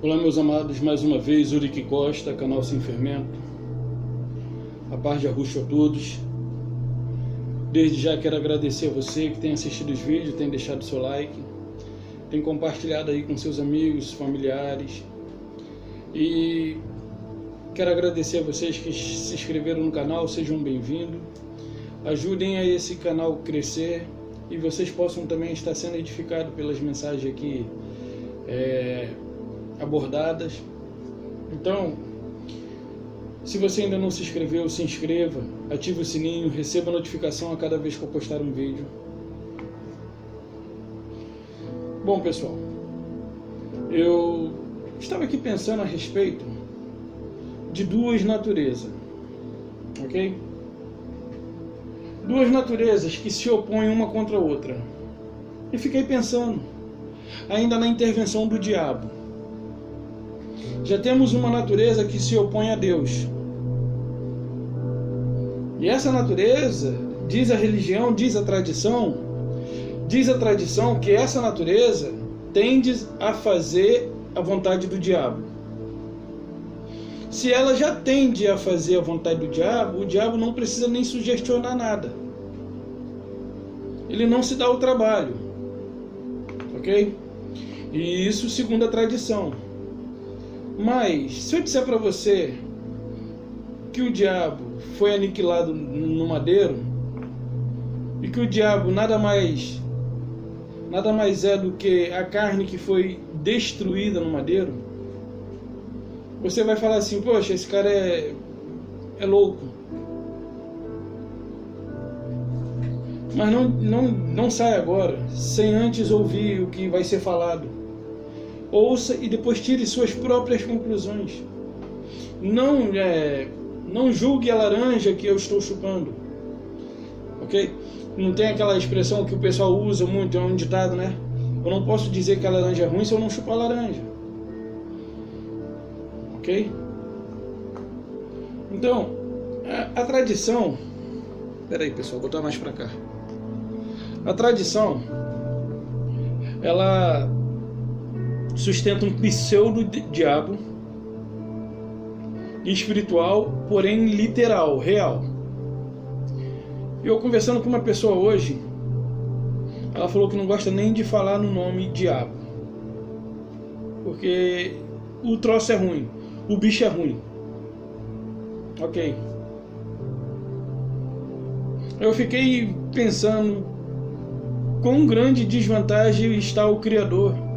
Olá, meus amados, mais uma vez, Urique Costa, canal Sem Fermento. A paz de Arruxo a todos. Desde já quero agradecer a você que tem assistido os vídeos, tem deixado seu like, tem compartilhado aí com seus amigos, familiares. E quero agradecer a vocês que se inscreveram no canal, sejam bem-vindos. Ajudem a esse canal crescer e vocês possam também estar sendo edificados pelas mensagens aqui abordadas. Então, se você ainda não se inscreveu, se inscreva, ative o sininho, receba notificação a cada vez que eu postar um vídeo. Bom, pessoal, eu estava aqui pensando a respeito de duas naturezas, ok? Duas naturezas que se opõem uma contra a outra. E fiquei pensando, ainda na intervenção do diabo. Já temos uma natureza que se opõe a Deus. E essa natureza, diz a religião, diz a tradição que essa natureza tende a fazer a vontade do diabo. Se ela já tende a fazer a vontade do diabo, o diabo não precisa nem sugestionar nada. Ele não se dá o trabalho. Ok? E isso segundo a tradição. Mas, se eu disser para você que o diabo foi aniquilado no madeiro, e que o diabo nada mais é do que a carne que foi destruída no madeiro, você vai falar assim: poxa, esse cara é louco. Mas não sai agora, sem antes ouvir o que vai ser falado. Ouça e depois tire suas próprias conclusões. Não julgue a laranja que eu estou chupando. Ok? Não tem aquela expressão que o pessoal usa muito, é um ditado, né? Eu não posso dizer que a laranja é ruim se eu não chupar a laranja. Ok? Então, a tradição... Peraí, pessoal, vou botar mais pra cá. A tradição, ela sustenta um pseudo-diabo espiritual, porém literal, real. Eu conversando com uma pessoa hoje, ela falou que não gosta nem de falar no nome diabo, porque o troço é ruim, o bicho é ruim. Ok. Eu fiquei pensando quão grande desvantagem está o Criador.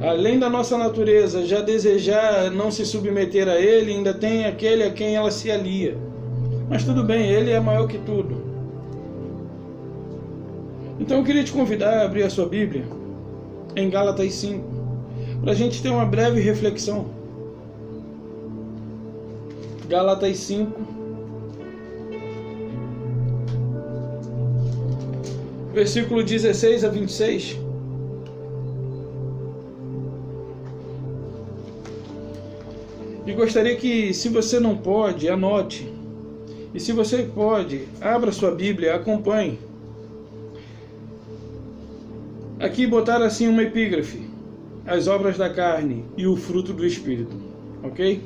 Além da nossa natureza já desejar não se submeter a Ele, ainda tem aquele a quem ela se alia. Mas tudo bem, Ele é maior que tudo. Então eu queria te convidar a abrir a sua Bíblia em Gálatas 5, para a gente ter uma breve reflexão. Gálatas 5, versículo 16 a 26. E gostaria que, se você não pode, anote. E se você pode, abra sua Bíblia, acompanhe. Aqui botaram assim uma epígrafe: as obras da carne e o fruto do Espírito. Ok?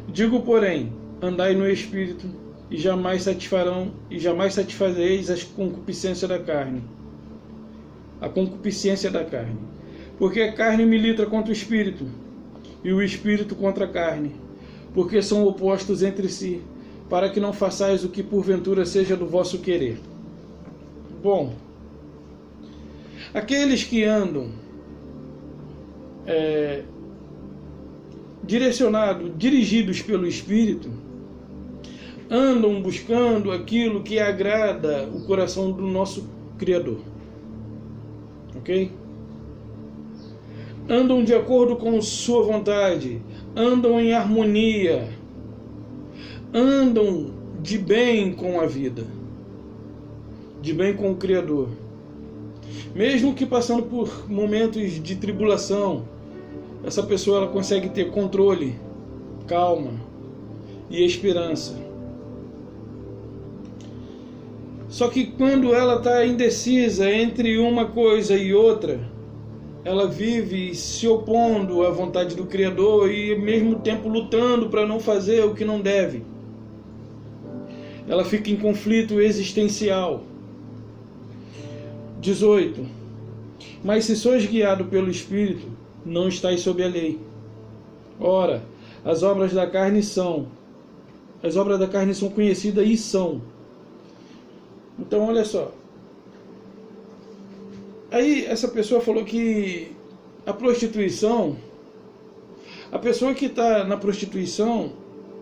Digo, porém, andai no Espírito, e jamais satisfazeis as concupiscências da carne. A concupiscência da carne. Porque a carne milita contra o Espírito, e o Espírito contra a carne, porque são opostos entre si, para que não façais o que porventura seja do vosso querer. Bom, aqueles que andam dirigidos pelo Espírito, andam buscando aquilo que agrada o coração do nosso Criador. Ok? Andam de acordo com sua vontade, andam em harmonia, andam de bem com a vida, de bem com o Criador. Mesmo que passando por momentos de tribulação, essa pessoa ela consegue ter controle, calma e esperança. Só que quando ela está indecisa entre uma coisa e outra, ela vive se opondo à vontade do Criador e ao mesmo tempo lutando para não fazer o que não deve. Ela fica em conflito existencial. 18. Mas se sois guiado pelo Espírito, não estáis sob a lei. Ora, as obras da carne são conhecidas e são. Então, olha só. Aí, essa pessoa falou que a prostituição, a pessoa que está na prostituição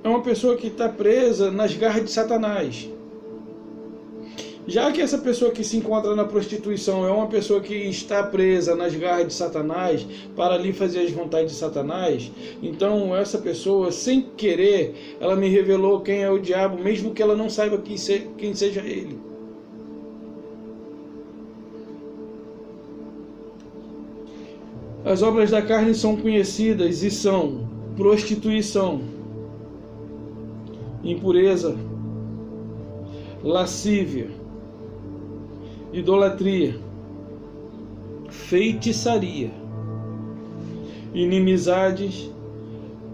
é uma pessoa que está presa nas garras de Satanás. Já que essa pessoa que se encontra na prostituição é uma pessoa que está presa nas garras de Satanás para ali fazer as vontades de Satanás, então essa pessoa, sem querer, ela me revelou quem é o diabo, mesmo que ela não saiba quem seja ele. As obras da carne são conhecidas e são prostituição, impureza, lascívia, idolatria, feitiçaria, inimizades,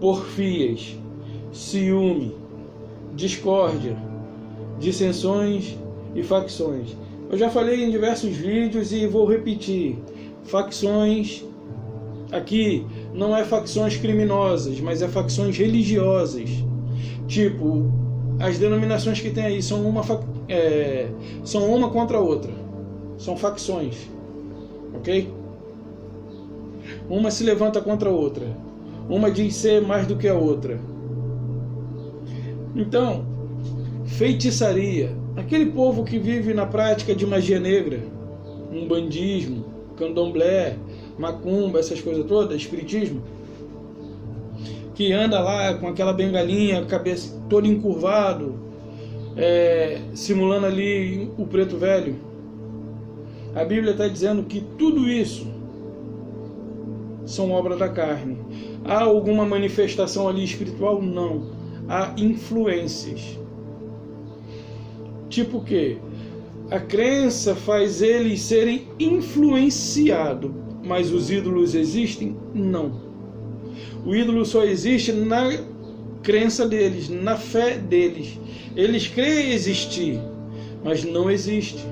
porfias, ciúme, discórdia, dissensões e facções. Eu já falei em diversos vídeos e vou repetir. Facções, aqui não é facções criminosas, mas é facções religiosas. Tipo, as denominações que tem aí são uma contra a outra. São facções. Ok? Uma se levanta contra a outra. Uma diz ser mais do que a outra. Então, feitiçaria. Aquele povo que vive na prática de magia negra, umbandismo, candomblé, macumba, essas coisas todas, espiritismo, que anda lá com aquela bengalinha, cabeça todo encurvado, simulando ali o preto velho. A Bíblia está dizendo que tudo isso são obra da carne. Há alguma manifestação ali espiritual? Não. Há influências. Tipo o quê? A crença faz eles serem influenciados, mas os ídolos existem? Não. O ídolo só existe na crença deles, na fé deles. Eles creem existir, mas não existe,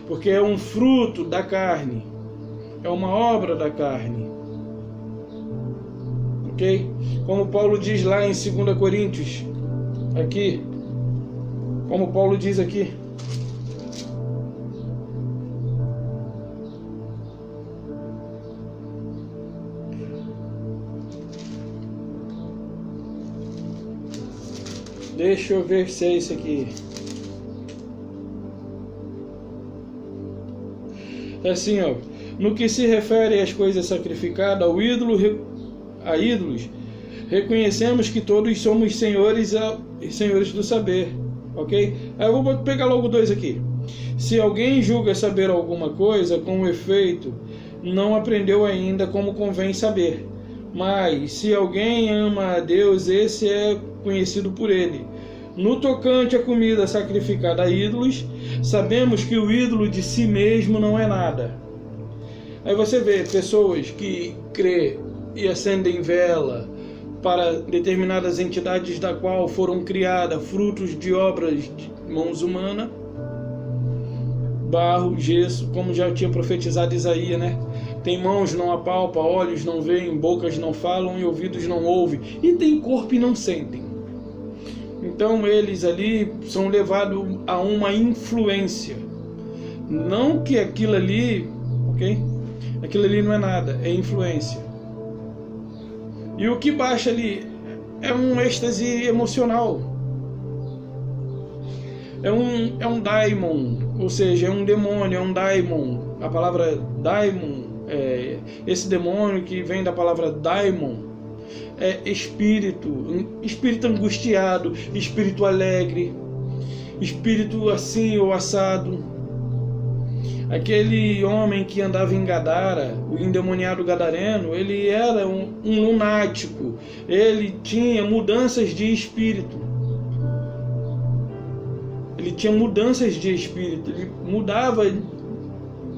porque é um fruto da carne, é uma obra da carne. Ok? Como Paulo diz lá em 2 Coríntios, aqui, como Paulo diz aqui, deixa eu ver se é isso aqui. É assim, ó. No que se refere às coisas sacrificadas a ídolos, reconhecemos que todos somos senhores do saber. Ok? Aí eu vou pegar logo dois aqui. Se alguém julga saber alguma coisa, com efeito, não aprendeu ainda como convém saber. Mas se alguém ama a Deus, esse é conhecido por ele. No tocante à comida sacrificada a ídolos, sabemos que o ídolo de si mesmo não é nada. Aí você vê pessoas que crê e acendem vela para determinadas entidades da qual foram criadas frutos de obras de mãos humanas, barro, gesso, como já tinha profetizado Isaías, né? Tem mãos não apalpam, olhos não veem, bocas não falam e ouvidos não ouvem, e tem corpo e não sentem. Então eles ali são levados a uma influência. Não que aquilo ali, ok? Aquilo ali não é nada, é influência. E o que baixa ali é um êxtase emocional. É um daimon, ou seja, é um demônio, é um daimon. A palavra daimon, esse demônio que vem da palavra daimon, é espírito angustiado, espírito alegre, espírito assim ou assado. Aquele homem que andava em Gadara, o endemoniado gadareno, ele era um lunático, ele tinha mudanças de espírito. Ele tinha mudanças de espírito, ele mudava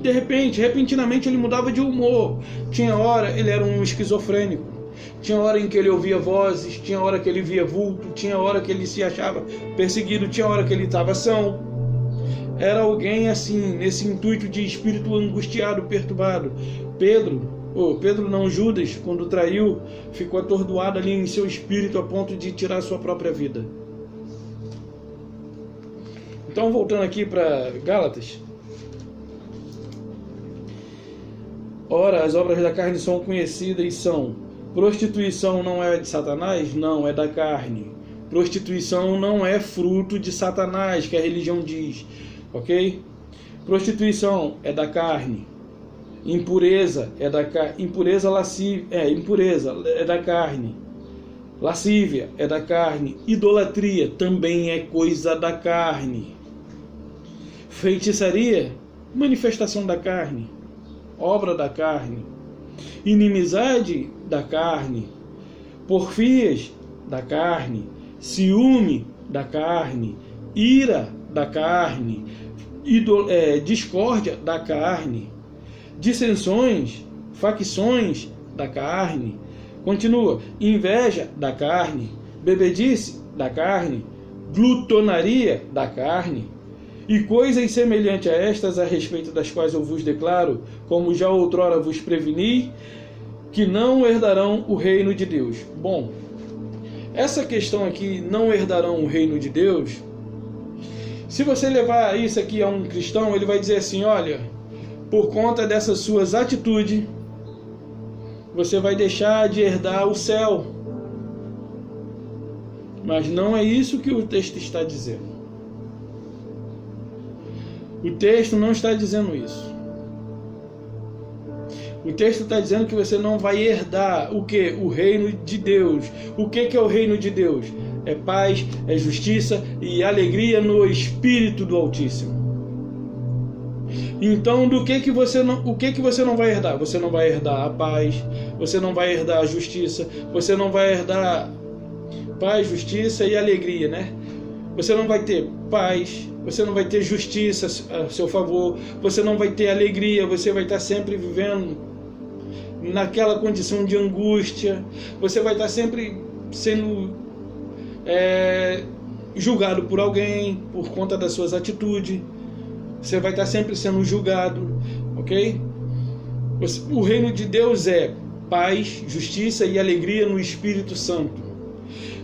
de repente, repentinamente ele mudava de humor. Tinha hora ele era um esquizofrênico. Tinha hora em que ele ouvia vozes, tinha hora que ele via vulto, tinha hora que ele se achava perseguido, tinha hora que ele estava são. Era alguém assim, nesse intuito de espírito angustiado, perturbado. Judas, quando traiu, ficou atordoado ali em seu espírito a ponto de tirar sua própria vida. Então, voltando aqui para Gálatas. Ora, as obras da carne são conhecidas e são: prostituição não é de Satanás? Não, é da carne. Prostituição não é fruto de Satanás, que a religião diz, ok? Prostituição é da carne. Impureza é da carne. Impureza é da carne. Lascívia é da carne. Idolatria também é coisa da carne. Feitiçaria, manifestação da carne, obra da carne. Inimizade, da carne. Porfias, da carne. Ciúme, da carne. Ira, da carne. Discórdia, da carne. Dissensões, facções, da carne. Continua: inveja, da carne. Bebedice, da carne. Glutonaria, da carne. E coisas semelhantes a estas, a respeito das quais eu vos declaro, como já outrora vos preveni, que não herdarão o reino de Deus. Bom, essa questão aqui, não herdarão o reino de Deus, se você levar isso aqui a um cristão, ele vai dizer assim: olha, por conta dessas suas atitudes, você vai deixar de herdar o céu. Mas não é isso que o texto está dizendo. O texto não está dizendo isso. O texto está dizendo que você não vai herdar o quê? O reino de Deus. O que é o reino de Deus? É paz, é justiça e alegria no Espírito do Altíssimo. Então, o que você não vai herdar? Você não vai herdar a paz, você não vai herdar a justiça, você não vai herdar paz, justiça e alegria, né? Você não vai ter paz, você não vai ter justiça a seu favor, você não vai ter alegria, você vai estar sempre vivendo naquela condição de angústia, você vai estar sempre sendo julgado por alguém por conta das suas atitudes, você vai estar sempre sendo julgado, ok? O reino de Deus é paz, justiça e alegria no Espírito Santo.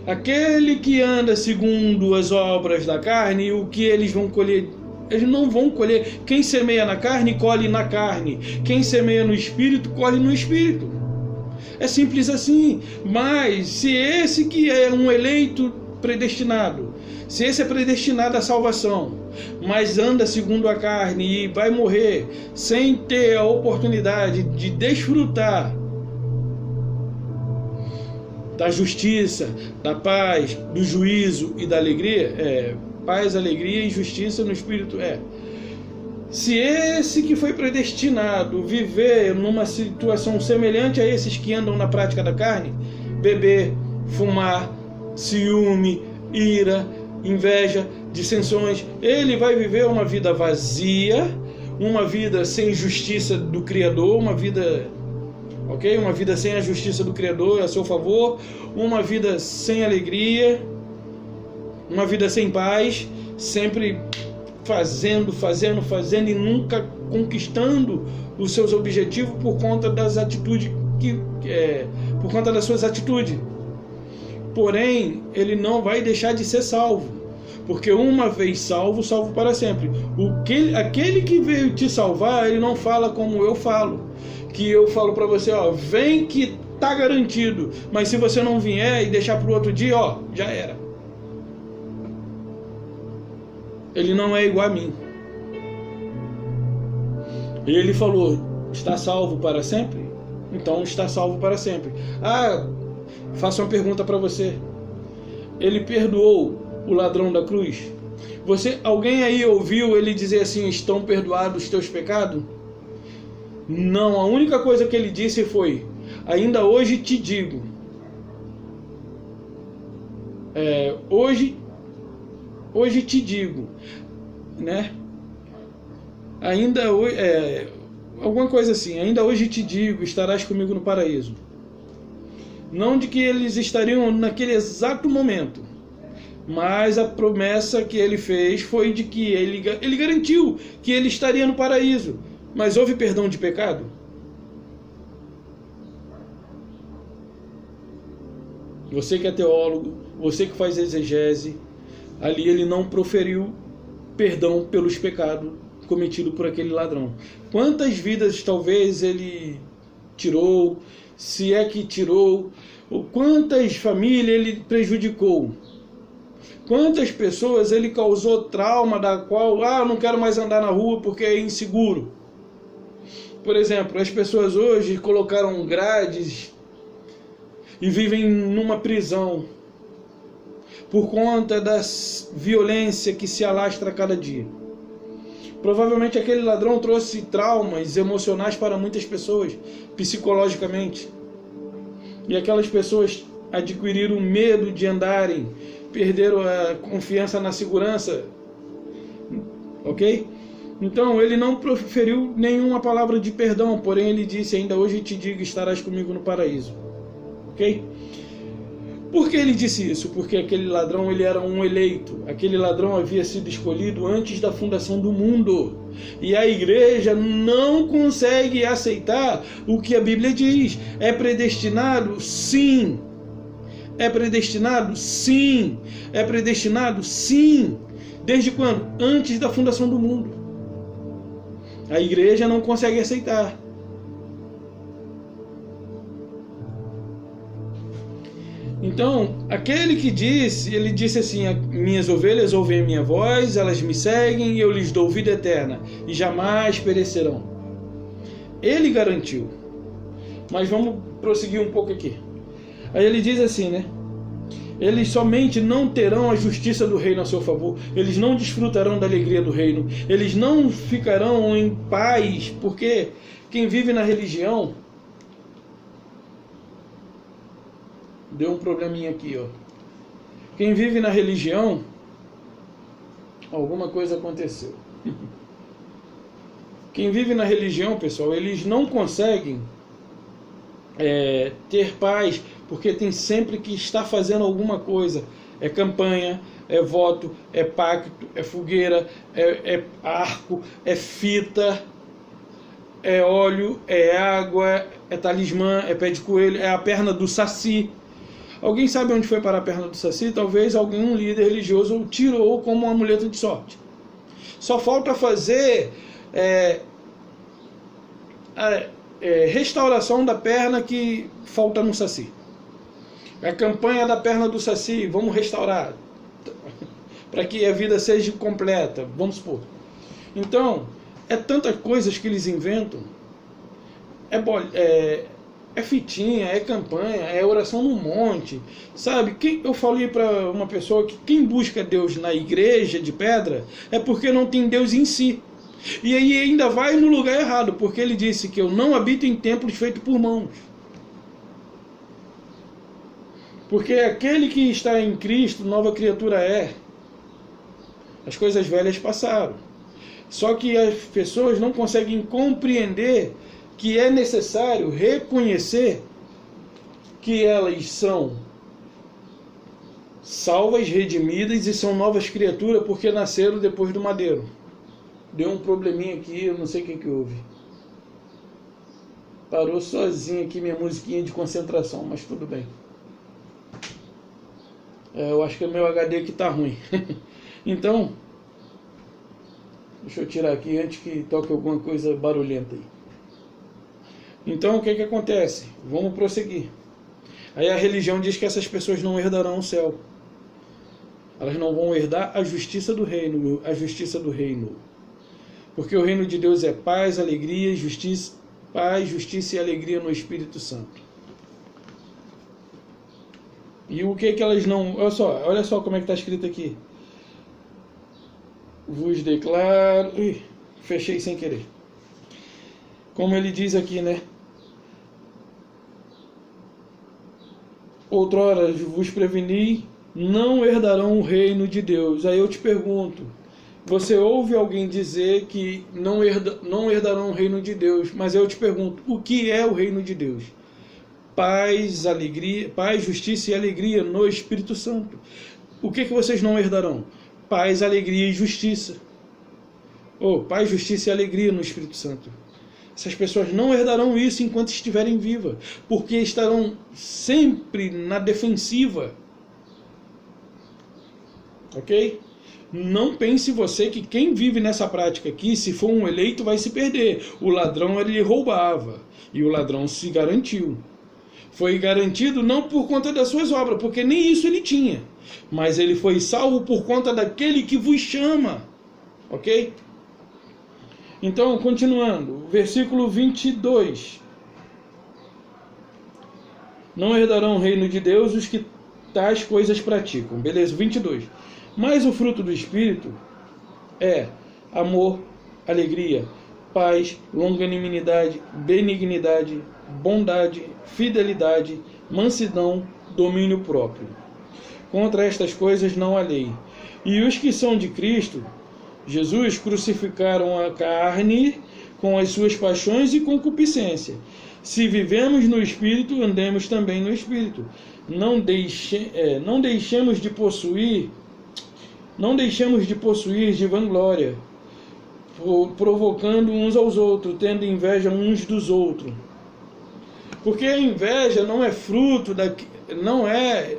Aquele que anda segundo as obras da carne, o que eles vão colher? Eles não vão colher. Quem semeia na carne, colhe na carne. Quem semeia no Espírito, colhe no Espírito. É simples assim. Mas se esse que é um eleito predestinado, se esse é predestinado à salvação, mas anda segundo a carne e vai morrer sem ter a oportunidade de desfrutar da justiça, da paz, do juízo e da alegria, paz, alegria e justiça no Espírito, se esse que foi predestinado viver numa situação semelhante a esses que andam na prática da carne, beber, fumar, ciúme, ira, inveja, dissensões, ele vai viver uma vida vazia, uma vida sem justiça do Criador, uma vida sem a justiça do Criador a seu favor, uma vida sem alegria, uma vida sem paz, sempre fazendo e nunca conquistando os seus objetivos por conta das atitudes por conta das suas atitudes. Porém, ele não vai deixar de ser salvo, porque uma vez salvo, salvo para sempre. Aquele que veio te salvar, ele não fala como eu falo, que eu falo para você, vem que tá garantido, mas se você não vier e deixar para o outro dia, já era. Ele não é igual a mim. Ele falou: está salvo para sempre? Então está salvo para sempre. Faço uma pergunta para você. Ele perdoou o ladrão da cruz? Alguém aí ouviu ele dizer assim: estão perdoados os teus pecados? Não, a única coisa que ele disse foi: ainda hoje te digo. Hoje te digo, né? ainda hoje, alguma coisa assim, ainda hoje te digo, estarás comigo no paraíso. Não de que eles estariam naquele exato momento, mas a promessa que ele fez foi de que ele garantiu que ele estaria no paraíso. Mas houve perdão de pecado? Você que é teólogo, você que faz exegese, ali ele não proferiu perdão pelos pecados cometidos por aquele ladrão. Quantas vidas talvez ele tirou, se é que tirou, ou quantas famílias ele prejudicou? Quantas pessoas ele causou trauma da qual, eu não quero mais andar na rua porque é inseguro. Por exemplo, as pessoas hoje colocaram grades e vivem numa prisão por conta da violência que se alastra a cada dia. Provavelmente aquele ladrão trouxe traumas emocionais para muitas pessoas, psicologicamente. E aquelas pessoas adquiriram medo de andarem, perderam a confiança na segurança. Ok? Então ele não proferiu nenhuma palavra de perdão, porém ele disse, ainda hoje te digo, estarás comigo no paraíso. Ok? Por que ele disse isso? Porque aquele ladrão ele era um eleito. Aquele ladrão havia sido escolhido antes da fundação do mundo. E a igreja não consegue aceitar o que a Bíblia diz. É predestinado? Sim. É predestinado? Sim. É predestinado? Sim. Desde quando? Antes da fundação do mundo. A igreja não consegue aceitar. Então, aquele que disse, ele disse assim, minhas ovelhas ouvem a minha voz, elas me seguem e eu lhes dou vida eterna e jamais perecerão. Ele garantiu. Mas vamos prosseguir um pouco aqui. Aí ele diz assim, né? Eles somente não terão a justiça do reino a seu favor. Eles não desfrutarão da alegria do reino. Eles não ficarão em paz, porque quem vive na religião... Deu um probleminha aqui, ó. Quem vive na religião, alguma coisa aconteceu. Quem vive na religião, pessoal, eles não conseguem ter paz, porque tem sempre que estar fazendo alguma coisa. É campanha, é voto, é pacto, é fogueira, é arco, é fita, é óleo, é água, é talismã, é pé de coelho, é a perna do saci. Alguém sabe onde foi parar a perna do saci? Talvez algum líder religioso tirou como um amuleto de sorte. Só falta fazer restauração da perna que falta no saci. A campanha da perna do saci, vamos restaurar para que a vida seja completa, vamos supor. Então, é tantas coisas que eles inventam. É fitinha, é campanha, é oração no monte, sabe? Eu falei para uma pessoa que quem busca Deus na igreja de pedra é porque não tem Deus em si. E aí ainda vai no lugar errado, porque ele disse que eu não habito em templos feitos por mãos. Porque aquele que está em Cristo, nova criatura é. As coisas velhas passaram. Só que as pessoas não conseguem compreender que é necessário reconhecer que elas são salvas, redimidas e são novas criaturas porque nasceram depois do madeiro. Deu um probleminha aqui, eu não sei o que houve. Parou sozinho aqui minha musiquinha de concentração, mas tudo bem. Eu acho que o meu HD aqui tá ruim. Então, deixa eu tirar aqui antes que toque alguma coisa barulhenta aí. Então o que acontece? Vamos prosseguir. Aí a religião diz que essas pessoas não herdarão o céu. Elas não vão herdar a justiça do reino, a justiça do reino. Porque o reino de Deus é paz, alegria, justiça, paz, justiça e alegria no Espírito Santo. E o que elas não... Olha só como é que está escrito aqui. Vos declaro... Ih, fechei sem querer. Como ele diz aqui, né? Outrora vos preveni, não herdarão o reino de Deus. Aí eu te pergunto, você ouve alguém dizer que não herdarão o reino de Deus, mas eu te pergunto, o que é o reino de Deus? Paz, alegria, paz, justiça e alegria no Espírito Santo. O que vocês não herdarão? Paz, alegria e justiça. Paz, justiça e alegria no Espírito Santo. Essas pessoas não herdarão isso enquanto estiverem vivas, porque estarão sempre na defensiva. Ok? Não pense você que quem vive nessa prática aqui, se for um eleito, vai se perder. O ladrão, ele roubava, e o ladrão se garantiu. Foi garantido não por conta das suas obras, porque nem isso ele tinha, mas ele foi salvo por conta daquele que vos chama. Ok? Então, continuando, versículo 22. Não herdarão o reino de Deus os que tais coisas praticam. Beleza, 22. Mas o fruto do Espírito é amor, alegria, paz, longanimidade, benignidade, bondade, fidelidade, mansidão, domínio próprio. Contra estas coisas não há lei. E os que são de Cristo Jesus crucificaram a carne com as suas paixões e concupiscência. Se vivemos no Espírito, andemos também no Espírito. Não deixemos de possuir de vanglória, provocando uns aos outros, tendo inveja uns dos outros. Porque a inveja não é fruto, não é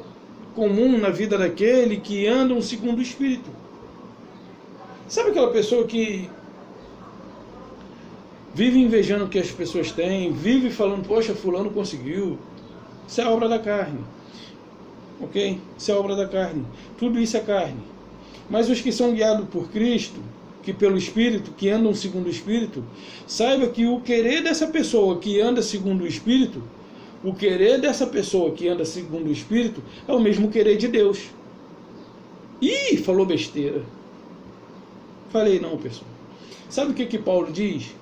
comum na vida daquele que andam segundo o Espírito. Sabe aquela pessoa que vive invejando o que as pessoas têm, vive falando, poxa, fulano conseguiu? Isso é obra da carne. Ok? Isso é obra da carne. Tudo isso é carne. Mas os que são guiados por Cristo, que pelo Espírito, que andam segundo o Espírito, saiba que o querer dessa pessoa que anda segundo o Espírito, o querer dessa pessoa que anda segundo o Espírito, é o mesmo querer de Deus. Ih, falou besteira. Falei não, pessoal. Sabe o que Paulo diz?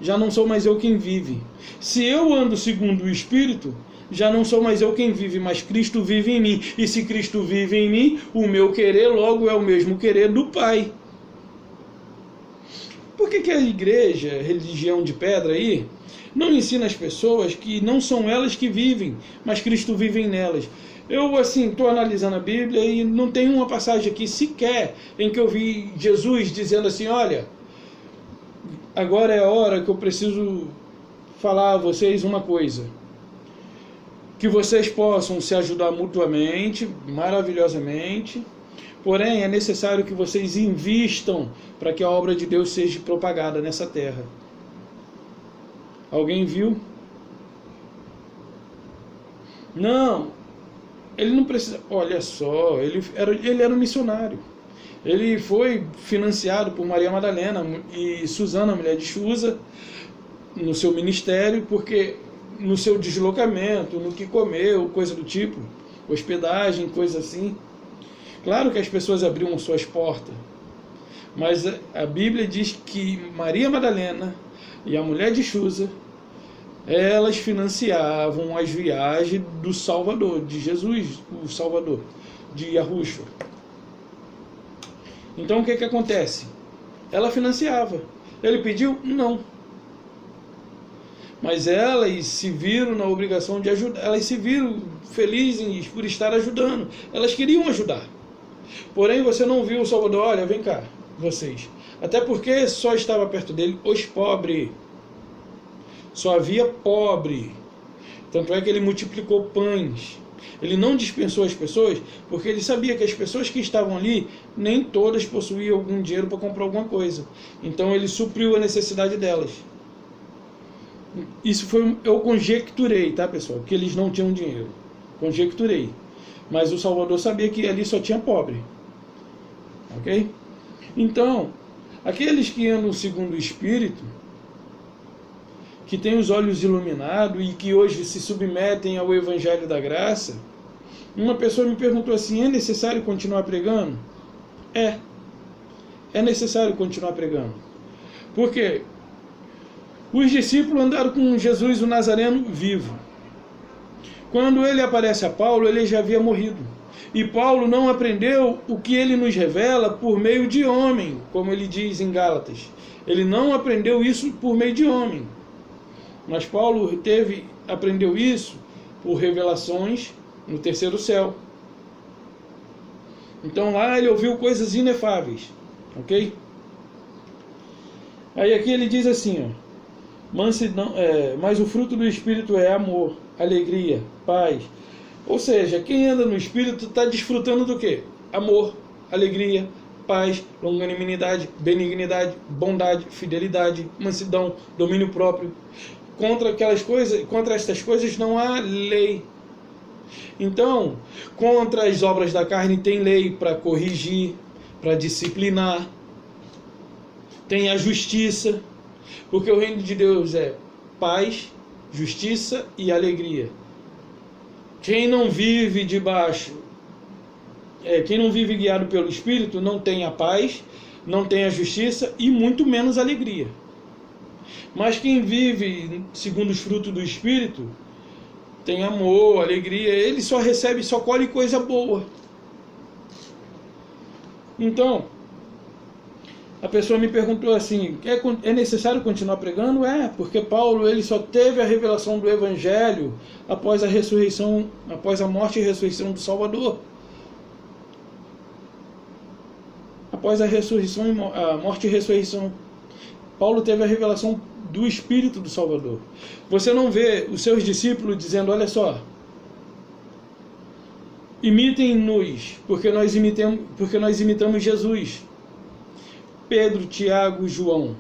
Já não sou mais eu quem vive. Se eu ando segundo o Espírito, já não sou mais eu quem vive, mas Cristo vive em mim. E se Cristo vive em mim, o meu querer logo é o mesmo querer do Pai. Por que a igreja, religião de pedra aí, não ensina as pessoas que não são elas que vivem, mas Cristo vive nelas? Eu, assim, estou analisando a Bíblia e não tem uma passagem aqui sequer em que eu vi Jesus dizendo assim, olha, agora é a hora que eu preciso falar a vocês uma coisa. Que vocês possam se ajudar mutuamente, maravilhosamente, porém é necessário que vocês invistam para que a obra de Deus seja propagada nessa terra. Alguém viu? Não. Ele não precisa... Olha só, ele era um missionário. Ele foi financiado por Maria Madalena e Susana, mulher de Chuza, no seu ministério, porque no seu deslocamento, no que comeu, coisa do tipo, hospedagem, coisa assim. Claro que as pessoas abriam suas portas, mas a Bíblia diz que Maria Madalena e a mulher de Chuza, elas financiavam as viagens do Salvador, de Jesus, o Salvador, de Yahushua. Então o que acontece? Ela financiava. Ele pediu? Não. Mas elas se viram na obrigação de ajudar, elas se viram felizes por estar ajudando. Elas queriam ajudar. Porém, você não viu o Salvador, olha, vem cá, vocês. Até porque só estava perto dele os pobres. Só havia pobre. Tanto é que ele multiplicou pães. Ele não dispensou as pessoas, porque ele sabia que as pessoas que estavam ali, nem todas possuíam algum dinheiro para comprar alguma coisa. Então ele supriu a necessidade delas. Isso eu conjecturei, tá, pessoal? Que eles não tinham dinheiro. Conjecturei. Mas o Salvador sabia que ali só tinha pobre. Ok? Então, aqueles que andam segundo o Espírito, que têm os olhos iluminados e que hoje se submetem ao Evangelho da Graça, uma pessoa me perguntou assim, é necessário continuar pregando? É necessário continuar pregando. Por quê? Os discípulos andaram com Jesus, o Nazareno, vivo. Quando ele aparece a Paulo, ele já havia morrido. E Paulo não aprendeu o que ele nos revela por meio de homem, como ele diz em Gálatas. Ele não aprendeu isso por meio de homem. Mas Paulo aprendeu isso por revelações no terceiro céu. Então lá ele ouviu coisas inefáveis, ok? Aí aqui ele diz assim, ó, mansidão, mas o fruto do Espírito é amor, alegria, paz. Ou seja, quem anda no Espírito está desfrutando do quê? Amor, alegria, paz, longanimidade, benignidade, bondade, fidelidade, mansidão, domínio próprio. Contra estas coisas não há lei. Então, contra as obras da carne tem lei para corrigir, para disciplinar. Tem a justiça, porque o reino de Deus é paz, justiça e alegria. Quem não vive quem não vive guiado pelo Espírito não tem a paz, não tem a justiça e muito menos a alegria. Mas quem vive segundo os frutos do Espírito tem amor, alegria, ele só colhe coisa boa. Então, a pessoa me perguntou assim, é necessário continuar pregando? Porque Paulo ele só teve a revelação do Evangelho após a ressurreição, após a morte e ressurreição do Salvador. Após a morte e ressurreição, Paulo teve a revelação do Espírito do Salvador. Você não vê os seus discípulos dizendo, olha só, imitem-nos, porque nós imitamos Jesus. Pedro, Tiago, João,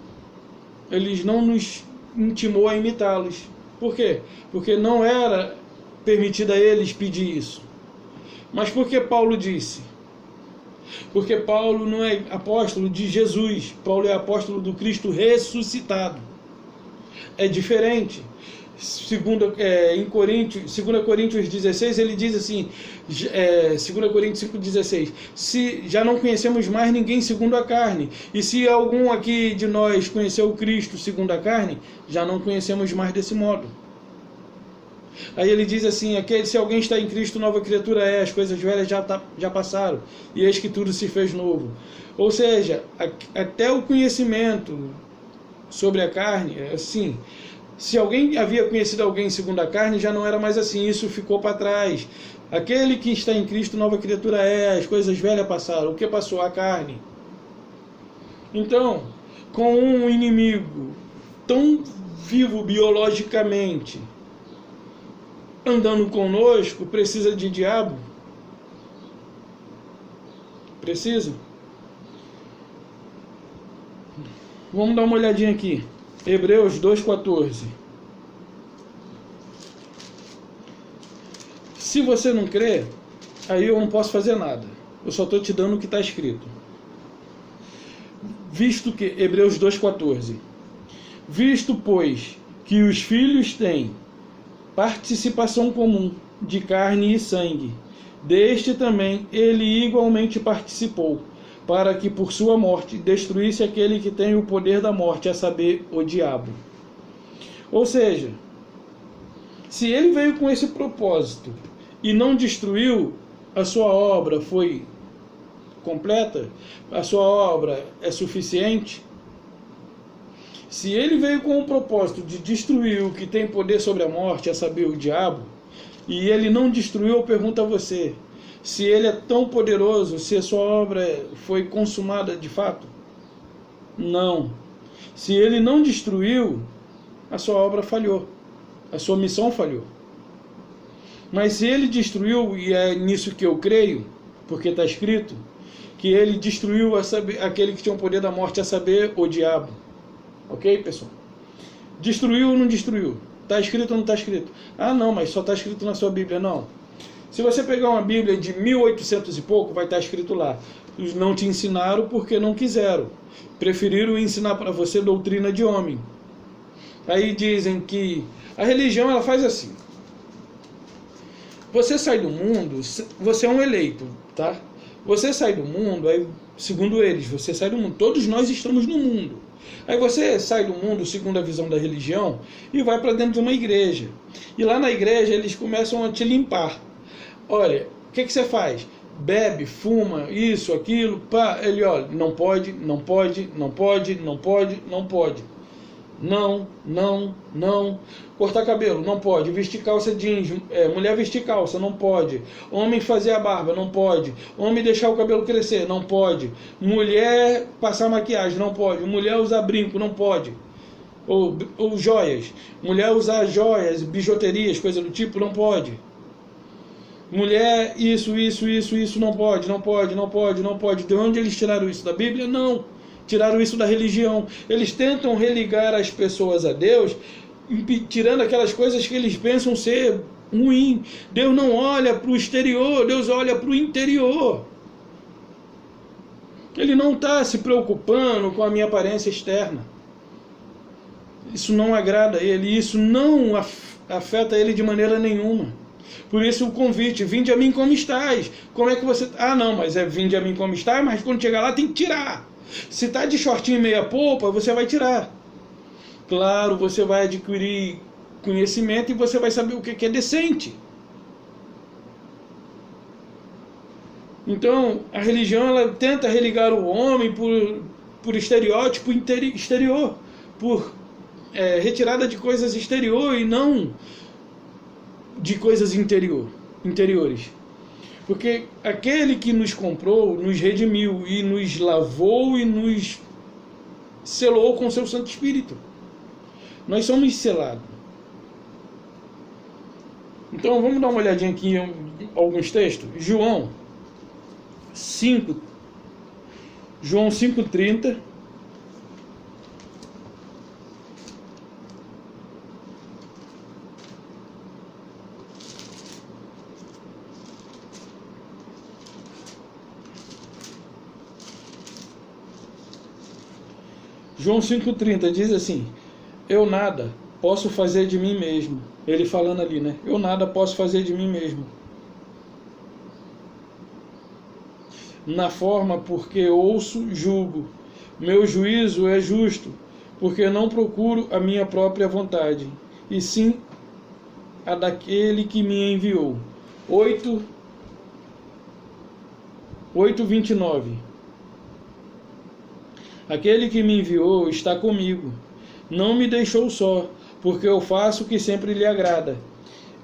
eles não nos intimou a imitá-los. Por quê? Porque não era permitido a eles pedir isso. Mas por que Paulo disse? Porque Paulo não é apóstolo de Jesus, Paulo é apóstolo do Cristo ressuscitado. É diferente. Em 2 Coríntios 16, ele diz assim, 2 Coríntios 5,16, se já não conhecemos mais ninguém segundo a carne, e se algum aqui de nós conheceu o Cristo segundo a carne, já não conhecemos mais desse modo. Aí ele diz assim, se alguém está em Cristo, nova criatura é, as coisas velhas já passaram, e eis que tudo se fez novo. Ou seja, até o conhecimento sobre a carne, assim, se alguém havia conhecido alguém segundo a carne, já não era mais assim, isso ficou para trás. Aquele que está em Cristo, nova criatura é, as coisas velhas passaram. O que passou? A carne. Então, com um inimigo tão vivo biologicamente, andando conosco, precisa de diabo? Precisa? Vamos dar uma olhadinha aqui. Hebreus 2,14. Se você não crê, aí eu não posso fazer nada. Eu só estou te dando o que está escrito. Hebreus 2,14. Visto, pois, que os filhos têm participação comum de carne e sangue, deste também ele igualmente participou, para que por sua morte destruísse aquele que tem o poder da morte, a saber, o diabo. Ou seja, se ele veio com esse propósito e não destruiu, a sua obra foi completa, a sua obra é suficiente. Se ele veio com o propósito de destruir o que tem poder sobre a morte, a saber, o diabo, e ele não destruiu, eu pergunto a você, se ele é tão poderoso, se a sua obra foi consumada de fato? Não. Se ele não destruiu, a sua obra falhou. A sua missão falhou. Mas se ele destruiu, e é nisso que eu creio, porque está escrito, que ele destruiu aquele que tinha o poder da morte, a saber, o diabo. Ok, pessoal? Destruiu ou não destruiu? Está escrito ou não está escrito? Ah, não, mas só está escrito na sua Bíblia. Não. Se você pegar uma Bíblia de 1800 e pouco, vai estar escrito lá. Eles não te ensinaram porque não quiseram. Preferiram ensinar para você doutrina de homem. Aí dizem que a religião ela faz assim. Você sai do mundo, você é um eleito, tá? Você sai do mundo, aí, segundo eles, você sai do mundo. Todos nós estamos no mundo. Aí você sai do mundo, segundo a visão da religião, e vai para dentro de uma igreja. E lá na igreja eles começam a te limpar. Olha, o que você faz? Bebe, fuma, isso, aquilo, pá. Ele, olha, não pode, não pode, não pode, não pode, não pode. Não, não, não. Cortar cabelo, não pode. Vestir calça jeans, mulher vestir calça, não pode. Homem fazer a barba, não pode. Homem deixar o cabelo crescer, não pode. Mulher passar maquiagem, não pode. Mulher usar brinco, não pode. Ou joias. Mulher usar joias, bijuterias, coisa do tipo, não pode. Mulher, isso, não pode, não pode, não pode, não pode. De onde eles tiraram isso? Da Bíblia? Não. Tiraram isso da religião. Eles tentam religar as pessoas a Deus, tirando aquelas coisas que eles pensam ser ruim. Deus não olha para o exterior, Deus olha para o interior. Ele não está se preocupando com a minha aparência externa. Isso não agrada a ele, isso não afeta ele de maneira nenhuma. Por isso o convite, vinde a mim como estás. Como é que você... Ah, não, mas vinde a mim como estás, mas quando chegar lá tem que tirar. Se está de shortinho e meia polpa, você vai tirar. Claro, você vai adquirir conhecimento e você vai saber o que é decente. Então, a religião ela tenta religar o homem por estereótipo exterior, por retirada de coisas exterior e não de coisas interiores. Porque aquele que nos comprou, nos redimiu e nos lavou e nos selou com seu Santo Espírito. Nós somos selados. Então vamos dar uma olhadinha aqui em alguns textos. João 5:30. João 5:30 diz assim: eu nada posso fazer de mim mesmo. Ele falando ali, né? Eu nada posso fazer de mim mesmo. Na forma porque ouço, julgo. Meu juízo é justo, porque não procuro a minha própria vontade, e sim a daquele que me enviou. 8:29. Aquele que me enviou está comigo. Não me deixou só, porque eu faço o que sempre lhe agrada.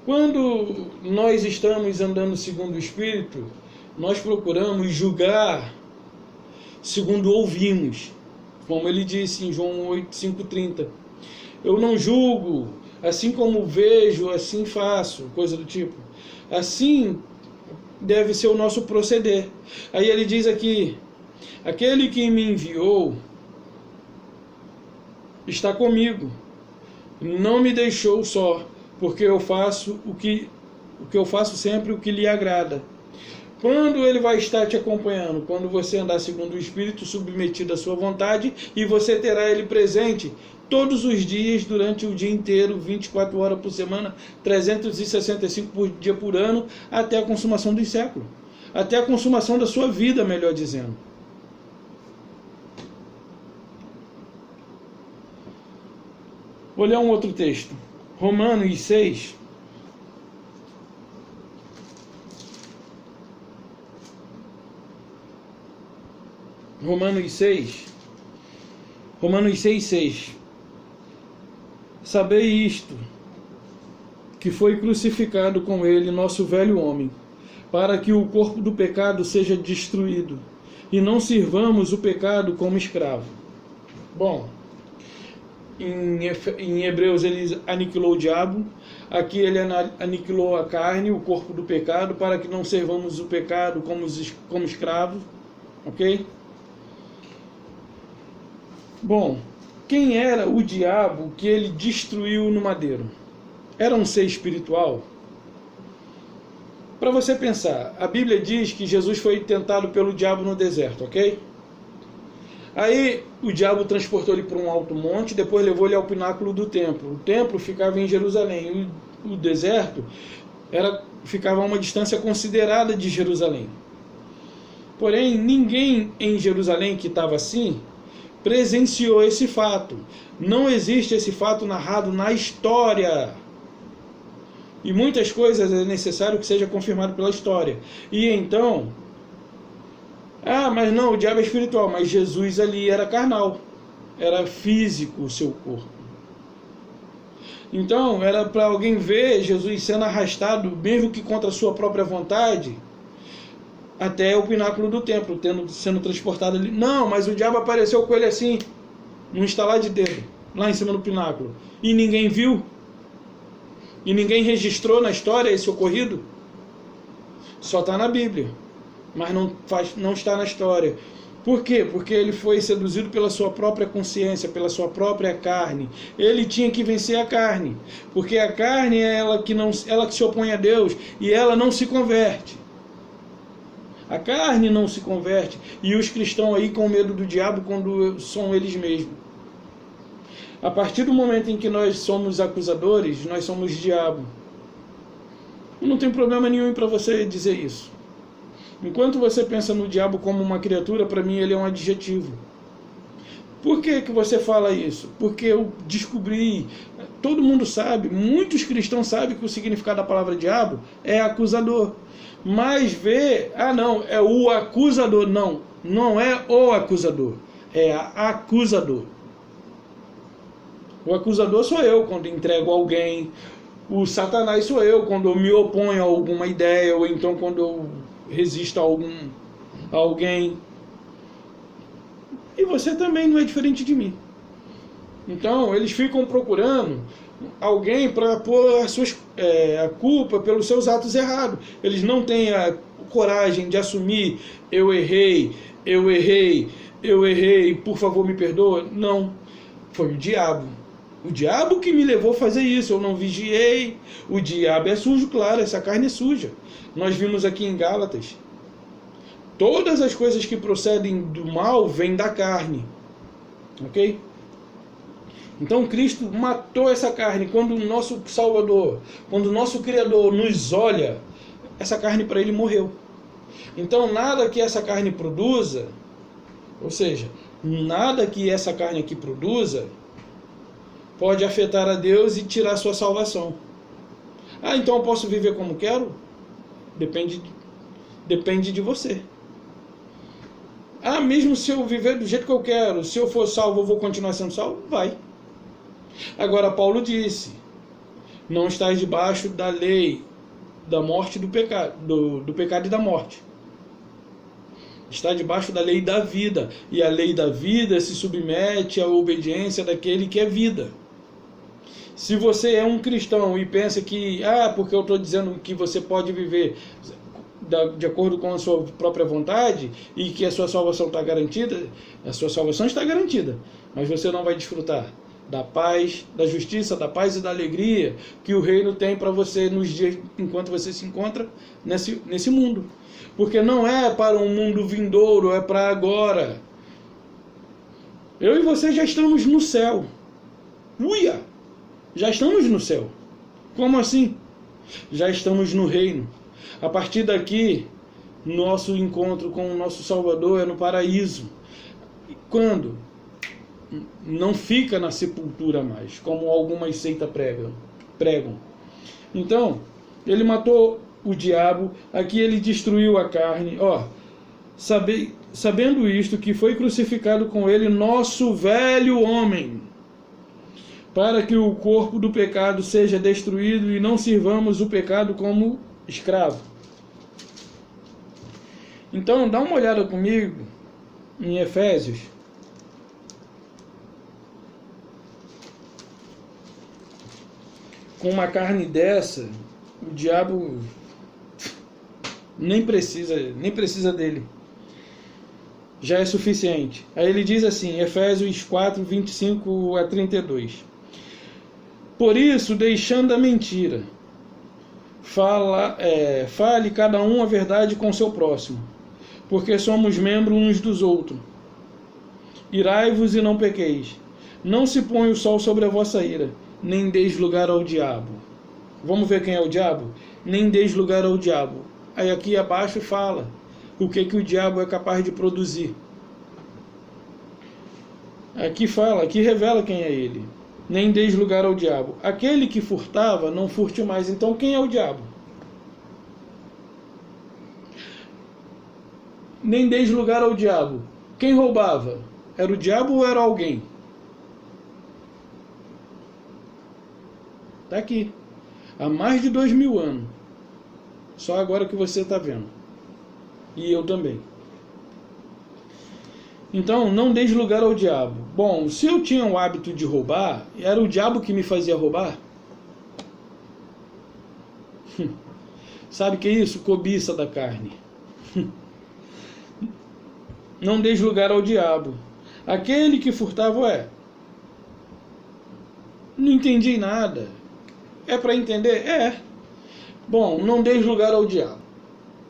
Quando nós estamos andando segundo o Espírito, nós procuramos julgar segundo ouvimos. Como ele disse em João 5:30. Eu não julgo, assim como vejo, assim faço, coisa do tipo. Assim deve ser o nosso proceder. Aí ele diz aqui: aquele que me enviou está comigo, não me deixou só, porque eu faço o que eu faço sempre, o que lhe agrada. Quando ele vai estar te acompanhando? Quando você andar segundo o Espírito, submetido à sua vontade, e você terá ele presente todos os dias, durante o dia inteiro, 24 horas por semana, 365 dias por ano, até a consumação dos séculos. Até a consumação da sua vida, melhor dizendo. Vou ler um outro texto. Romanos 6. Romanos 6:6. Sabei isto, que foi crucificado com ele nosso velho homem, para que o corpo do pecado seja destruído, e não sirvamos o pecado como escravo. Bom, em Hebreus ele aniquilou o diabo, aqui ele aniquilou a carne, o corpo do pecado, para que não servamos o pecado como escravos, ok? Bom, quem era o diabo que ele destruiu no madeiro? Era um ser espiritual? Para você pensar, a Bíblia diz que Jesus foi tentado pelo diabo no deserto, ok? Aí o diabo transportou ele para um alto monte, depois levou ele ao pináculo do templo. O templo ficava em Jerusalém, o deserto ficava a uma distância considerada de Jerusalém. Porém, ninguém em Jerusalém que estava assim presenciou esse fato. Não existe esse fato narrado na história. E muitas coisas é necessário que seja confirmado pela história. E então, mas não, o diabo é espiritual, mas Jesus ali era carnal, era físico o seu corpo. Então, era para alguém ver Jesus sendo arrastado, mesmo que contra a sua própria vontade, até o pináculo do templo, sendo transportado ali. Não, mas o diabo apareceu com ele assim, num estalar de dedo, lá em cima do pináculo. E ninguém viu. E ninguém registrou na história esse ocorrido. Só está na Bíblia, mas não está na história. Por quê? Porque ele foi seduzido pela sua própria consciência, pela sua própria carne. Ele tinha que vencer a carne, porque a carne é ela que se opõe a Deus e ela não se converte. A carne não se converte. E os cristãos aí com medo do diabo quando são eles mesmos. A partir do momento em que nós somos acusadores, nós somos diabo. E não tem problema nenhum para você dizer isso. Enquanto você pensa no diabo como uma criatura, para mim ele é um adjetivo. Por que você fala isso? Porque eu descobri, todo mundo sabe, muitos cristãos sabem que o significado da palavra diabo é acusador. Mas não, é o acusador. Não, não é o acusador, é acusador. O acusador sou eu quando entrego alguém. O Satanás sou eu quando eu me oponho a alguma ideia, ou então quando eu resisto a alguém. E você também não é diferente de mim. Então, eles ficam procurando alguém para pôr a culpa pelos seus atos errados. Eles não têm a coragem de assumir: eu errei, por favor me perdoa. Não, foi o diabo. O diabo que me levou a fazer isso, eu não vigiei. O diabo é sujo, claro, essa carne é suja. Nós vimos aqui em Gálatas. Todas as coisas que procedem do mal vêm da carne. Ok? Então Cristo matou essa carne. Quando o nosso Salvador, quando o nosso Criador nos olha, essa carne para ele morreu. Então nada que essa carne produza, ou seja, nada que essa carne aqui produza, pode afetar a Deus e tirar a sua salvação. Então eu posso viver como quero? Depende de você. Mesmo se eu viver do jeito que eu quero, se eu for salvo, eu vou continuar sendo salvo? Vai. Agora Paulo disse: não estás debaixo da lei da morte e do pecado e da morte. Está debaixo da lei da vida. E a lei da vida se submete à obediência daquele que é vida. Se você é um cristão e pensa que, porque eu estou dizendo que você pode viver de acordo com a sua própria vontade e que a sua salvação está garantida, a sua salvação está garantida, mas você não vai desfrutar da paz, da justiça, da paz e da alegria que o reino tem para você nos dias enquanto você se encontra nesse mundo. Porque não é para um mundo vindouro, é para agora. Eu e você já estamos no céu. Uia! Já estamos no céu. Como assim? Já estamos no reino. A partir daqui, nosso encontro com o nosso Salvador é no paraíso. Quando? Não fica na sepultura mais, como algumas seitas pregam. Então, ele matou o diabo, aqui ele destruiu a carne. Sabendo isto, que foi crucificado com ele nosso velho homem, para que o corpo do pecado seja destruído e não sirvamos o pecado como escravo. Então, dá uma olhada comigo em Efésios. Com uma carne dessa, o diabo nem precisa dele. Já é suficiente. Aí ele diz assim, Efésios 4, 25 a 32. Por isso, deixando a mentira, fale cada um a verdade com seu próximo, porque somos membros uns dos outros. Irai-vos e não pequeis. Não se põe o sol sobre a vossa ira, nem deis lugar ao diabo. Vamos ver quem é o diabo? Nem deis lugar ao diabo. Aí aqui abaixo fala o que o diabo é capaz de produzir. Aqui fala, aqui revela quem é ele. Nem deis lugar ao diabo. Aquele que furtava, não furte mais. Então quem é o diabo? Nem deis lugar ao diabo. Quem roubava? Era o diabo ou era alguém? Está aqui. Há mais de 2000 anos. Só agora que você está vendo. E eu também. Então, não deis lugar ao diabo. Bom, se eu tinha o hábito de roubar, era o diabo que me fazia roubar? Sabe o que é isso? Cobiça da carne. Não deis lugar ao diabo. Aquele que furtava não entendi nada. É para entender? É. Bom, não deis lugar ao diabo.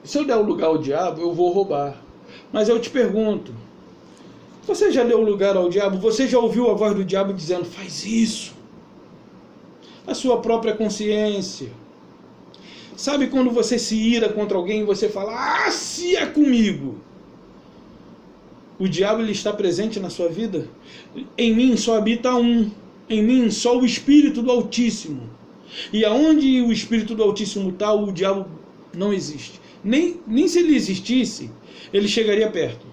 Se eu der o lugar ao diabo, eu vou roubar. Mas eu te pergunto, você já deu lugar ao diabo? Você já ouviu a voz do diabo dizendo, faz isso? A sua própria consciência. Sabe quando você se ira contra alguém e você fala, se é comigo? O diabo ele está presente na sua vida? Em mim só habita um. Em mim só o Espírito do Altíssimo. E aonde o Espírito do Altíssimo está, o diabo não existe. Nem se ele existisse, ele chegaria perto.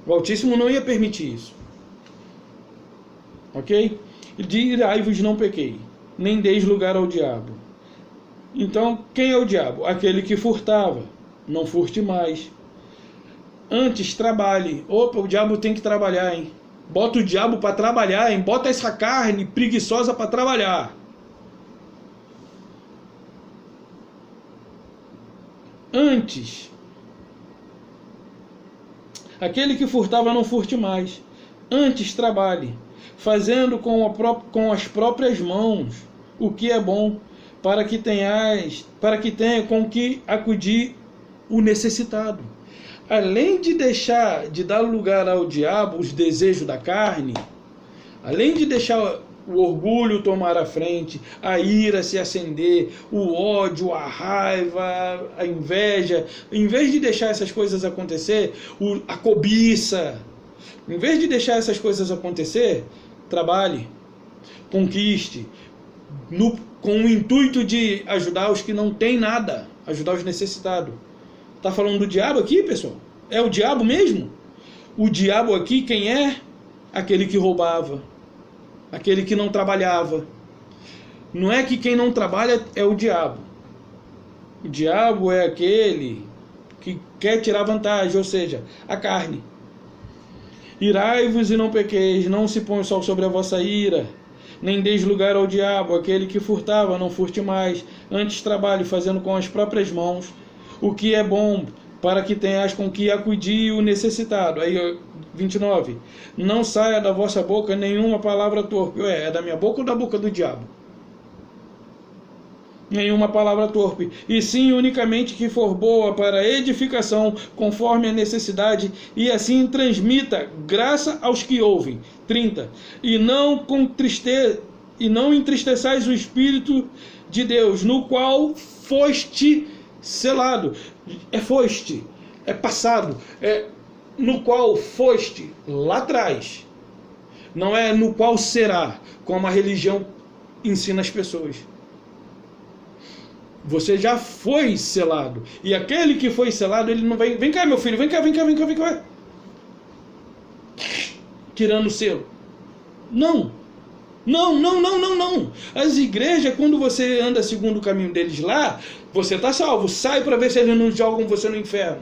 O Altíssimo não ia permitir isso. Ok? Irai-vos não pequei, nem deis lugar ao diabo. Então, quem é o diabo? Aquele que furtava. Não furte mais. Antes, trabalhe. Opa, o diabo tem que trabalhar, hein? Bota o diabo para trabalhar, hein? Bota essa carne preguiçosa para trabalhar. Antes, aquele que furtava não furte mais. Antes, trabalhe, fazendo com as próprias mãos o que é bom, para que tenha com que acudir o necessitado. Além de deixar de dar lugar ao diabo, os desejos da carne, além de deixar o orgulho tomar a frente, a ira se acender, o ódio, a raiva, a inveja, em vez de deixar essas coisas acontecer, a cobiça, em vez de deixar essas coisas acontecer, trabalhe, conquiste, com o intuito de ajudar os que não têm nada, ajudar os necessitados. Está falando do diabo aqui, pessoal? É o diabo mesmo? O diabo aqui, quem é? Aquele que roubava. Aquele que não trabalhava. Não é que quem não trabalha é o diabo. O diabo é aquele que quer tirar vantagem, ou seja, a carne. Irai-vos e não pequeis, não se põe o sol sobre a vossa ira, nem deis lugar ao diabo, aquele que furtava, não furte mais. Antes trabalhe, fazendo com as próprias mãos o que é bom, para que tenhas com que acudir o necessitado. Aí, 29. Não saia da vossa boca nenhuma palavra torpe. É da minha boca ou da boca do diabo? Nenhuma palavra torpe. E sim, unicamente que for boa para edificação, conforme a necessidade, e assim transmita graça aos que ouvem. 30. E não entristeçais o Espírito de Deus, no qual foste selado. Foste, é passado, no qual foste lá atrás. Não é no qual será, como a religião ensina as pessoas. Você já foi selado. E aquele que foi selado, ele não vem. Vem cá, meu filho, vem cá. Tirando o selo. Não. As igrejas, quando você anda segundo o caminho deles lá, você está salvo. Sai para ver se eles não jogam você no inferno.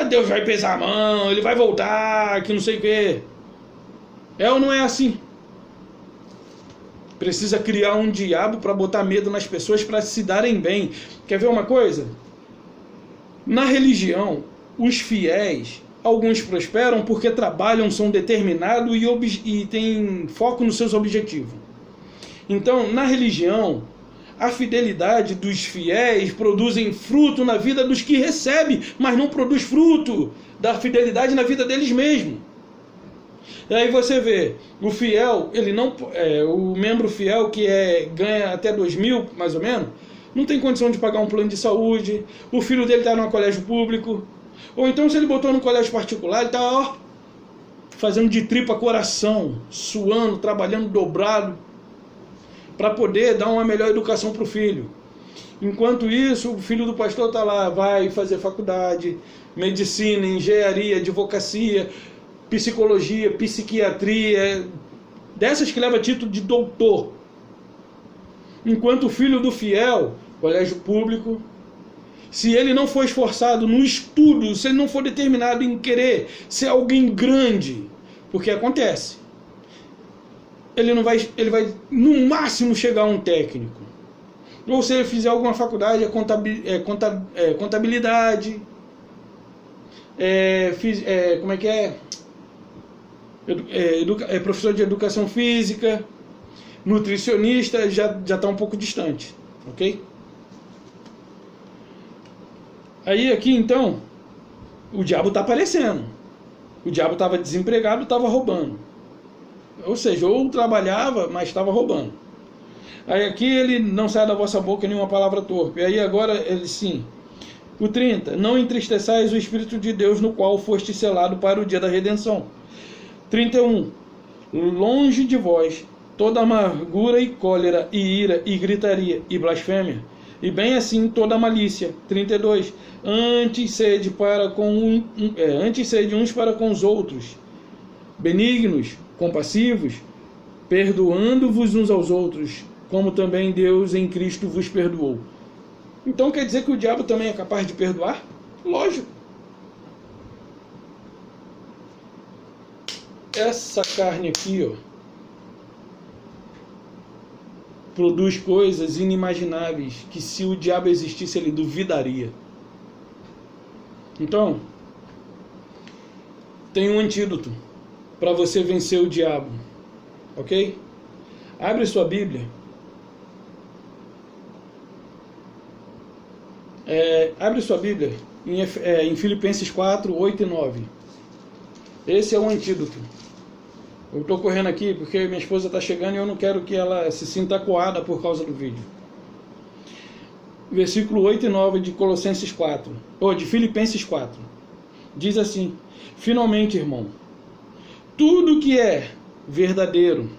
Deus vai pesar a mão, ele vai voltar, que não sei o quê. É ou não é assim? Precisa criar um diabo para botar medo nas pessoas para se darem bem. Quer ver uma coisa? Na religião, os fiéis, alguns prosperam porque trabalham, são determinados e têm foco nos seus objetivos. Então, na religião, a fidelidade dos fiéis produzem fruto na vida dos que recebem, mas não produz fruto da fidelidade na vida deles mesmos. E aí você vê, o fiel, o membro fiel que ganha até 2.000, mais ou menos, não tem condição de pagar um plano de saúde, o filho dele está num colégio público, ou então se ele botou num colégio particular, ele está fazendo de tripa coração, suando, trabalhando dobrado, para poder dar uma melhor educação para o filho. Enquanto isso, o filho do pastor está lá, vai fazer faculdade, medicina, engenharia, advocacia, psicologia, psiquiatria, dessas que leva título de doutor. Enquanto o filho do fiel, colégio público, se ele não for esforçado no estudo, se ele não for determinado em querer ser alguém grande, porque acontece, ele vai no máximo chegar a um técnico. Ou se ele fizer alguma faculdade, contabilidade, professor de educação física, nutricionista, já está um pouco distante, ok? Aí aqui então, o diabo está aparecendo. O diabo estava desempregado, estava roubando. Ou seja, ou trabalhava, mas estava roubando. Aí aqui ele não sai da vossa boca nenhuma palavra torpe. Aí agora ele sim. O 30. Não entristeçais o Espírito de Deus, no qual foste selado para o dia da redenção. 31. Longe de vós toda amargura e cólera e ira e gritaria e blasfêmia. E bem assim toda malícia. 32. Antes sede uns para com os outros, benignos, compassivos, perdoando-vos uns aos outros, como também Deus em Cristo vos perdoou. Então quer dizer que o diabo também é capaz de perdoar? Lógico. Essa carne aqui, ó, produz coisas inimagináveis que, se o diabo existisse, ele duvidaria. Então, tem um antídoto para você vencer o diabo, ok? Abre sua Bíblia. Abre sua Bíblia em Filipenses 4, 8 e 9. Esse é o antídoto. Eu estou correndo aqui porque minha esposa está chegando e eu não quero que ela se sinta acuada por causa do vídeo. Versículo 8 e 9 de Colossenses 4, ou de Filipenses 4. Diz assim: finalmente, irmão, tudo que é verdadeiro,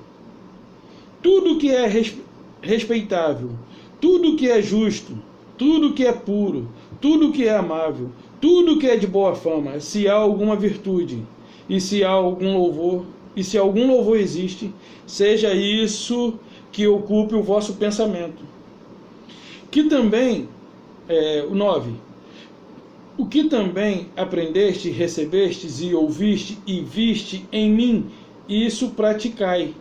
tudo que é respeitável, tudo que é justo, tudo que é puro, tudo que é amável, tudo que é de boa fama, se há alguma virtude, e se há algum louvor, e se algum louvor existe, seja isso que ocupe o vosso pensamento. Que também, o 9, o que também aprendeste, recebestes e ouviste e viste em mim, isso praticai,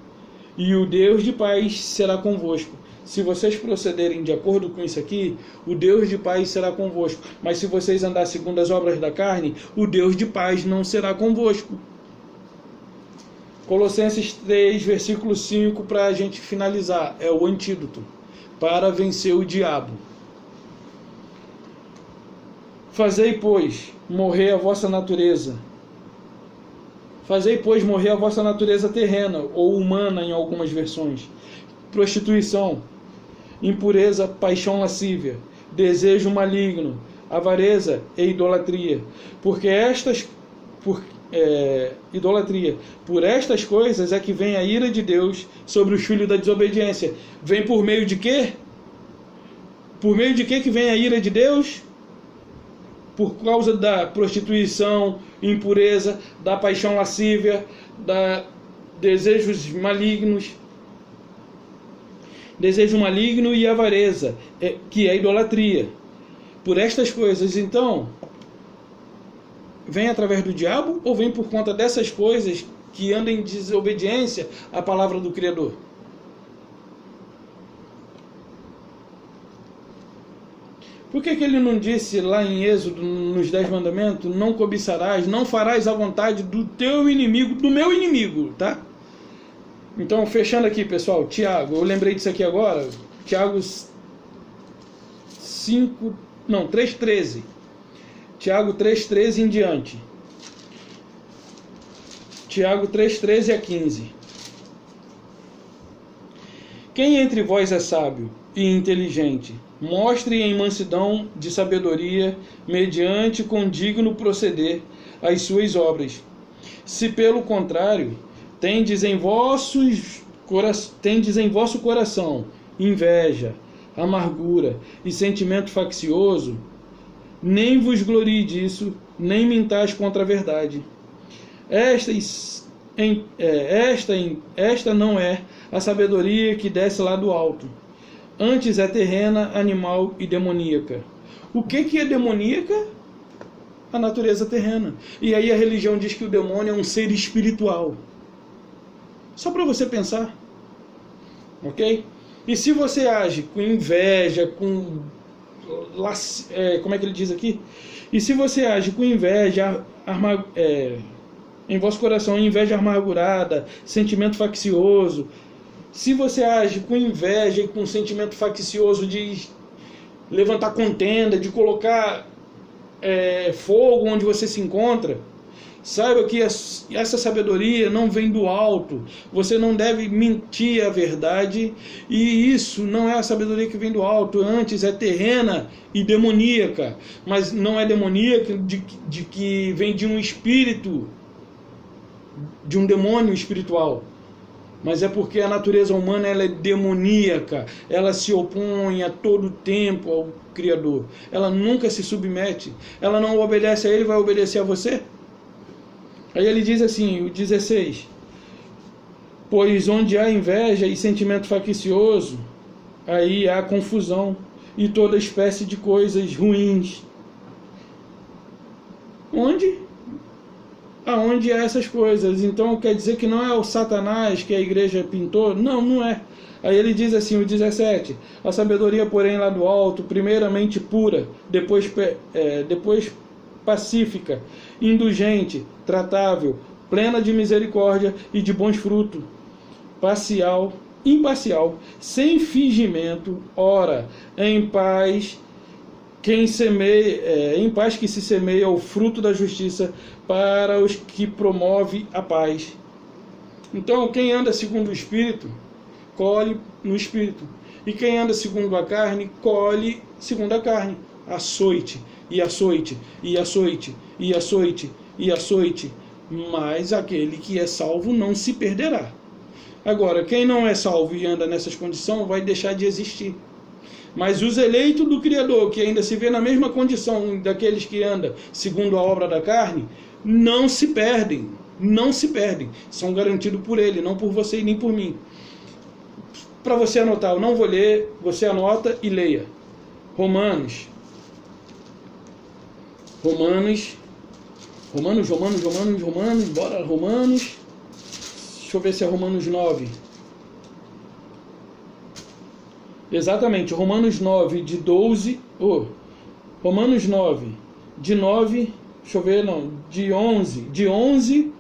e o Deus de paz será convosco. Se vocês procederem de acordo com isso aqui, o Deus de paz será convosco. Mas se vocês andarem segundo as obras da carne, o Deus de paz não será convosco. Colossenses 3, versículo 5, para a gente finalizar, é o antídoto para vencer o diabo. Fazei, pois, morrer a vossa natureza. Fazei, pois, morrer a vossa natureza terrena, ou humana em algumas versões. Prostituição, impureza, paixão lascívia, desejo maligno, avareza e idolatria. Idolatria. Por estas coisas é que vem a ira de Deus sobre os filhos da desobediência. Vem por meio de quê? Por meio de quê que vem a ira de Deus? Por causa da prostituição, impureza, da paixão lascívia, da desejos malignos. Desejo maligno e avareza, que é idolatria. Por estas coisas, então, vem através do diabo ou vem por conta dessas coisas que andam em desobediência à palavra do Criador? Por que ele não disse lá em Êxodo, nos 10 mandamentos, não cobiçarás, não farás a vontade do teu inimigo, do meu inimigo, tá? Então, fechando aqui, pessoal, Tiago, eu lembrei disso aqui agora, Tiago 3,13. Tiago 3,13 em diante. Tiago 3,13 a 15. Quem entre vós é sábio e inteligente, mostre em mansidão de sabedoria, mediante condigno proceder, as suas obras. Se pelo contrário, tendes em vosso coração inveja, amargura e sentimento faccioso, nem vos glorie disso, nem mintais contra a verdade. Esta não é a sabedoria que desce lá do alto. Antes é terrena, animal e demoníaca. O que é demoníaca? A natureza terrena. E aí a religião diz que o demônio é um ser espiritual. Só para você pensar. Ok? E se você age com inveja, como é que ele diz aqui? E se você age com inveja, em vosso coração inveja amargurada, sentimento faccioso, se você age com inveja e com sentimento faccioso de levantar contenda, de colocar fogo onde você se encontra, saiba que essa sabedoria não vem do alto. Você não deve mentir a verdade, e isso não é a sabedoria que vem do alto. Antes é terrena e demoníaca, mas não é demoníaca de que vem de um espírito, de um demônio espiritual, mas é porque a natureza humana ela é demoníaca, ela se opõe a todo tempo ao Criador, ela nunca se submete, ela não obedece a Ele, vai obedecer a você? Aí ele diz assim, o 16, pois onde há inveja e sentimento faccioso, aí há confusão e toda espécie de coisas ruins. Aonde há essas coisas? Então quer dizer que não é o Satanás que a igreja pintou? Não, não é. Aí ele diz assim, o 17, a sabedoria, porém, lá do alto, primeiramente pura, depois pacífica, indulgente, tratável, plena de misericórdia e de bons frutos, imparcial, sem fingimento, ora, em paz que se semeia o fruto da justiça para os que promove a paz. Então, quem anda segundo o Espírito, colhe no Espírito. E quem anda segundo a carne, colhe segundo a carne. Açoite, e açoite, e açoite, e açoite, e açoite. Mas aquele que é salvo não se perderá. Agora, quem não é salvo e anda nessas condições, vai deixar de existir. Mas os eleitos do Criador, que ainda se vê na mesma condição daqueles que andam segundo a obra da carne, não se perdem, são garantidos por Ele, não por você e nem por mim. Para você anotar, eu não vou ler, você anota e leia. Romanos, bora, Romanos, deixa eu ver se é Romanos 9. Exatamente, Romanos 9, de 12, Romanos 9, de 9, deixa eu ver, não, de 11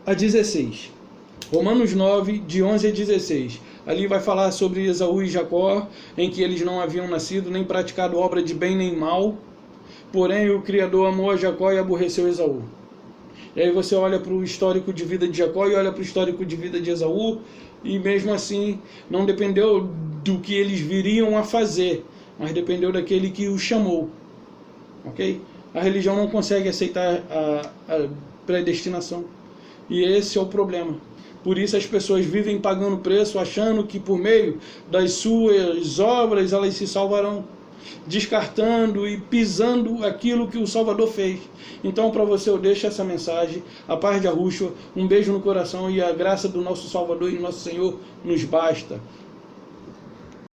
a 16. Romanos 9, de 11 a 16. Ali vai falar sobre Esaú e Jacó, em que eles não haviam nascido, nem praticado obra de bem nem mal, porém o Criador amou a Jacó e aborreceu Esaú. E aí você olha para o histórico de vida de Jacó e olha para o histórico de vida de Esaú, e mesmo assim não dependeu do que eles viriam a fazer, mas dependeu daquele que os chamou. Ok? A religião não consegue aceitar a predestinação. E esse é o problema. Por isso as pessoas vivem pagando preço, achando que por meio das suas obras elas se salvarão, descartando e pisando aquilo que o Salvador fez. Então, para você, eu deixo essa mensagem. A paz de Yahushua, um beijo no coração, e a graça do nosso Salvador e nosso Senhor nos basta.